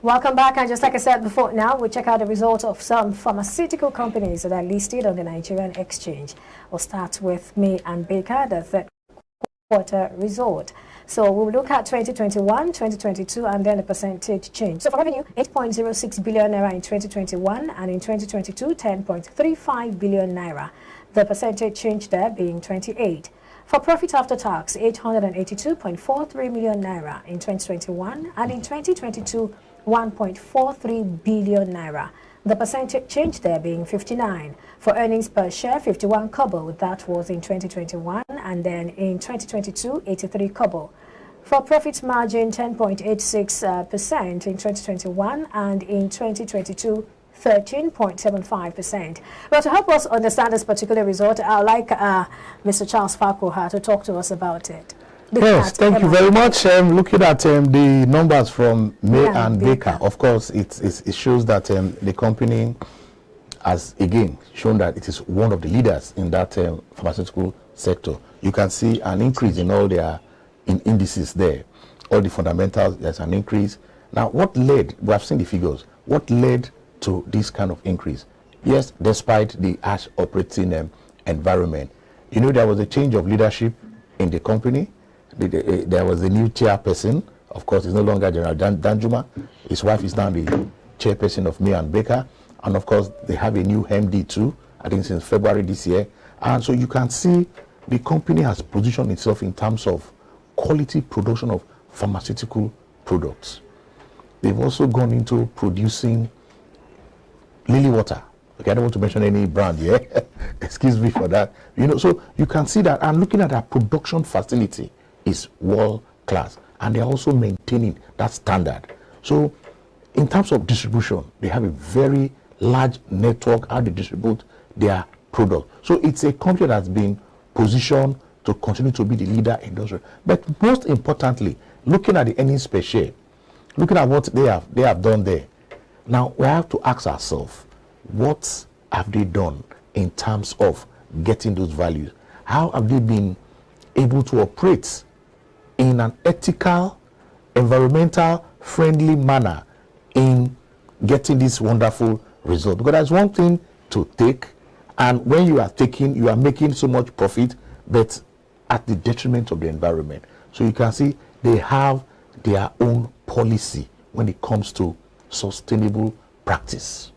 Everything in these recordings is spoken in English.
Welcome back. And just like I said before, now we check out the results of some pharmaceutical companies that are listed on the Nigerian exchange. We'll start with May and Baker, the third quarter result. So we'll look at 2021, 2022, and then the percentage change. So for revenue, 8.06 billion naira in 2021, and in 2022, 10.35 billion naira. The percentage change there being 28. For profit after tax, 882.43 million naira in 2021, and in 2022, 1.43 billion naira. The percentage change there being 59. For earnings per share, 51 kobo, that was in 2021, and then in 2022, 83 kobo. For profit margin, 10.86% in 2021, and in 2022, 13.75%. Well, to help us understand this particular result, I'd like Mr. Charles Farquhar to talk to us about it. Yes, thank you very much. Looking at the numbers from May and Baker, of course, it shows that the company has again shown that it is one of the leaders in that pharmaceutical sector. You can see an increase in all their indices there, all the fundamentals. There's an increase. Now, what led? We have seen the figures. What led to this kind of increase? Yes, despite the harsh operating environment, you know, there was a change of leadership in the company. There was a new chairperson. Of course, it's no longer General Danjuma. His wife is now the chairperson of May and Baker. And of course, they have a new MD too, I think since February this year. And so you can see the company has positioned itself in terms of quality production of pharmaceutical products. They've also gone into producing Lily Water. Okay, I don't want to mention any brand here. Excuse me for that. You know, so you can see that, and looking at our production facility is world class, and they're also maintaining that standard. So in terms of distribution, they have a very large network how they distribute their product. So it's a company that's been positioned to continue to be the leader in industry. But most importantly, looking at the earnings per share, looking at what they have done there. Now we have to ask ourselves, what have they done in terms of getting those values? How have they been able to operate in an ethical, environmental friendly manner in getting this wonderful result? Because there's one thing to take, and when you are taking, you are making so much profit, but at the detriment of the environment. So you can see they have their own policy when it comes to sustainable practice.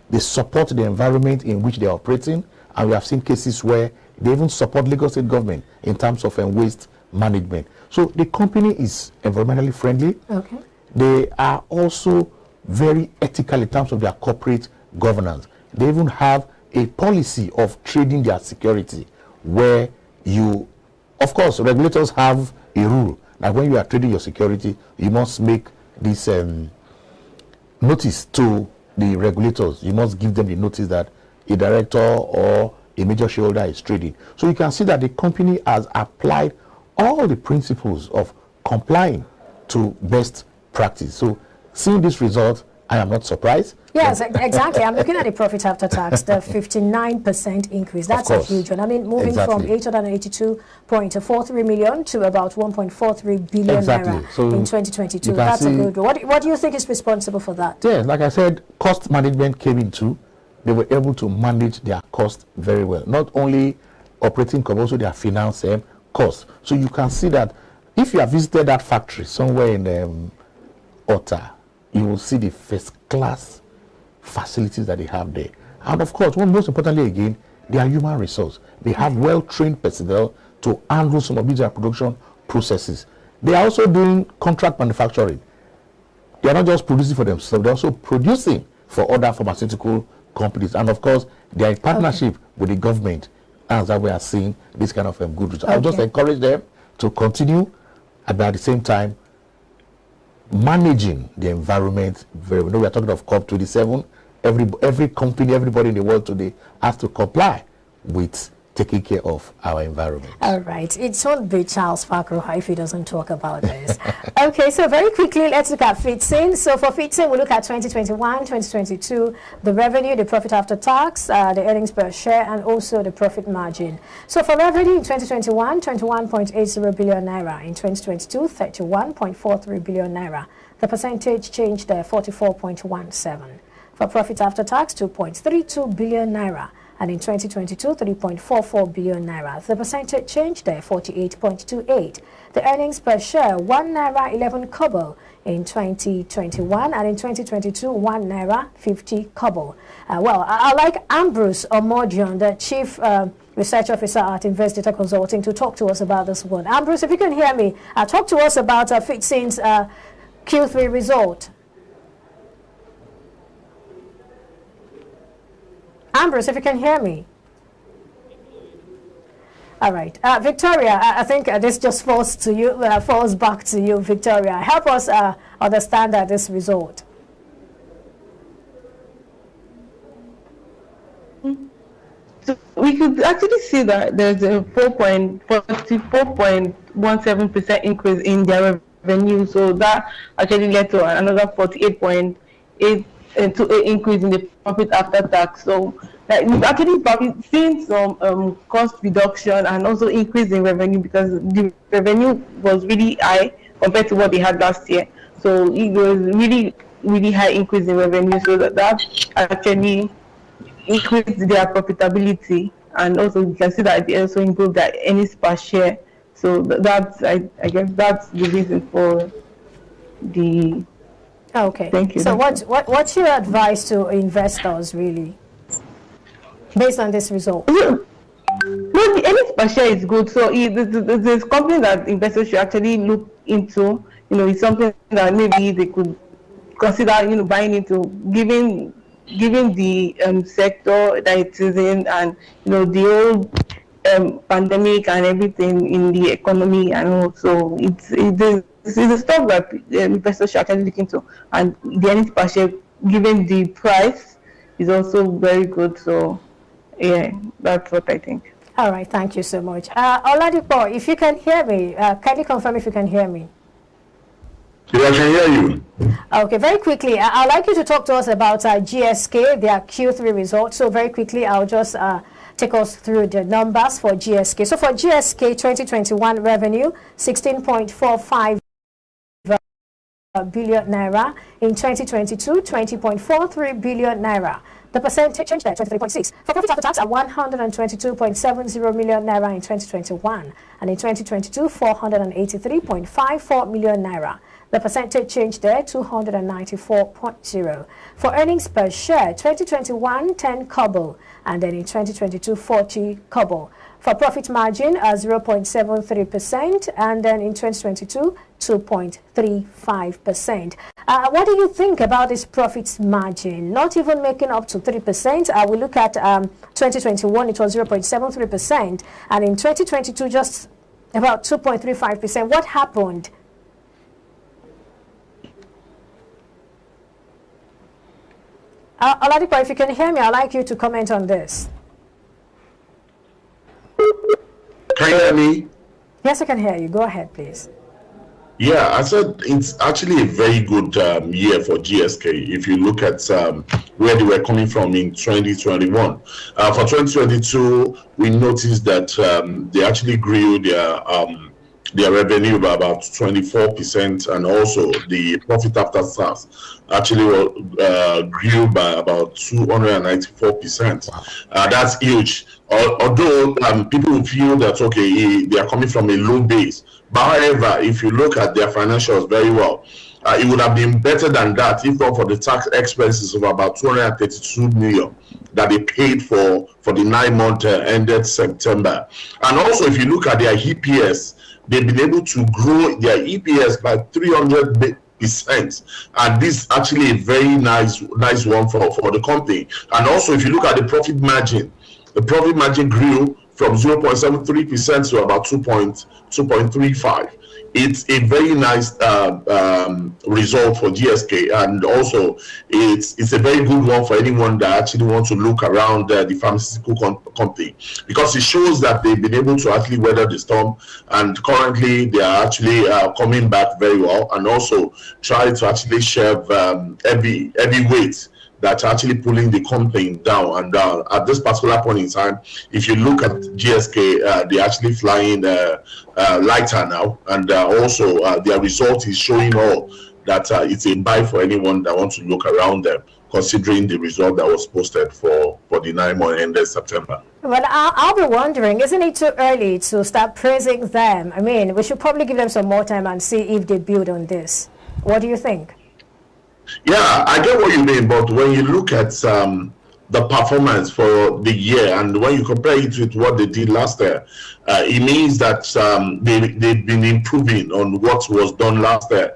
They support the environment in which they are operating, and we have seen cases where they even support Lagos State government in terms of waste management. So the company is environmentally friendly. Okay. They are also very ethical in terms of their corporate governance. They even have a policy of trading their security, where you, of course, regulators have a rule that when you are trading your security, you must make this notice to the regulators. You must give them the notice that a director or a major shareholder is trading. So you can see that the company has applied all the principles of complying to best practice. So seeing this result, I am not surprised. Yes, exactly. I'm looking at the profit after tax, the 59% increase. That's a huge one. I mean, moving from 882.43 million to about 1.43 billion naira so in 2022. That's a good one. What do you think is responsible for that? Yeah, like I said, cost management came into. They were able to manage their cost very well. Not only operating cost, also their finance cost. So you can see that if you have visited that factory somewhere in Ota, you will see the first class facilities that they have there. And of course, most importantly again, they are human resource. They have well-trained personnel to handle some of these production processes. They are also doing contract manufacturing. They are not just producing for themselves, they're also producing for other pharmaceutical companies. And of course, they are in partnership with the government, as that we are seeing this kind of good results. I'll just encourage them to continue, but at the same time, managing the environment very well. We are talking of COP27. Every company, everybody in the world today has to comply with taking care of our environment. All right. It won't be Charles Farquhar if he doesn't talk about this. Okay, so very quickly, let's look at FITSIN. So for FITSIN, we look at 2021, 2022, the revenue, the profit after tax, the earnings per share, and also the profit margin. So for revenue in 2021, 21.80 billion naira. In 2022, 31.43 billion naira. The percentage change there, 44.17. For profit after tax, 2.32 billion naira. And in 2022, 3.44 billion naira. The percentage change there, 48.28. The earnings per share, 1 naira 11 kobo in 2021, and in 2022, 1 naira 50 kobo. Well, I like Ambrose Omodion, the Chief Research Officer at Invest Data Consulting, to talk to us about this one. Ambrose, if you can hear me, talk to us about FitSyn's Q3 result. Ambrose, if you can hear me. All right. Victoria, I think this just falls back to you, Victoria. Help us understand this result. So we could actually see that there's a 44.17% increase in their revenue. So that actually led to another 48.8 increase in the profit after tax. So we've actually seen some cost reduction and also increase in revenue, because the revenue was really high compared to what they had last year. So it was really, really high increase in revenue. So that actually increased their profitability, and also you can see that they also improved their earnings per share. So that's, I guess that's the reason for the. Okay. Thank you. So what's your advice to investors, really, based on this result? Well, the earnings per share is good. So there's company that investors should actually look into. It's something that maybe they could consider, buying into, given the sector that it is in, and the whole pandemic and everything in the economy, and also it's a stock that investors should actually look into, and the earnings per share, given the price, is also very good. So yeah, that's what I think. All right, thank you so much. Oladipo, if you can hear me, can you confirm if you can hear me? Yeah, I can hear you. Okay, very quickly, I'd like you to talk to us about GSK, their Q3 results. So very quickly, I'll just take us through the numbers for GSK. So for GSK 2021 revenue, 16.45 billion naira. In 2022, 20.43 billion naira. The percentage change there, 23.6. For profit after tax at 122.70 million naira in 2021, and in 2022, 483.54 million naira. The percentage change there, 294.0. For earnings per share, 2021, 10 kobo, and then in 2022, 40 kobo. For profit margin, 0.73%, and then in 2022, 2.35%. What do you think about this profit margin? Not even making up to 3%. We look at 2021, it was 0.73%, and in 2022, just about 2.35%. What happened? Oladipo, if you can hear me, I'd like you to comment on this. Can you hear me? Yes, I can hear you. Go ahead, please. Yeah, I said it's actually a very good year for GSK. If you look at where they were coming from in 2021. For 2022, we noticed that they actually grew their revenue by about 24%, and also the profit after tax actually grew by about 294%. Wow. That's huge. Although people feel that, okay, they are coming from a low base. But however, if you look at their financials very well, it would have been better than that if not for the tax expenses of about 232 million that they paid for the 9 month ended September. And also, if you look at their EPS, they've been able to grow their EPS by 300%, and this is actually a very nice one for the company. And also, if you look at the profit margin, the profit margin grew from 0.73% to about 2.35. It's a very nice result for GSK, and also it's a very good one for anyone that actually wants to look around the pharmaceutical company, because it shows that they've been able to actually weather the storm, and currently they are actually coming back very well, and also try to actually shave heavy weight that's actually pulling the company down. And at this particular point in time, if you look at GSK, they're actually flying lighter now, and also their result is showing all that it's a buy for anyone that wants to look around them, considering the result that was posted for the 9 months ended September. Well, I'll be wondering, isn't it too early to start praising them? I mean, we should probably give them some more time and see if they build on this. What do you think? Yeah, I get what you mean, but when you look at the performance for the year and when you compare it with what they did last year, it means that they've been improving on what was done last year.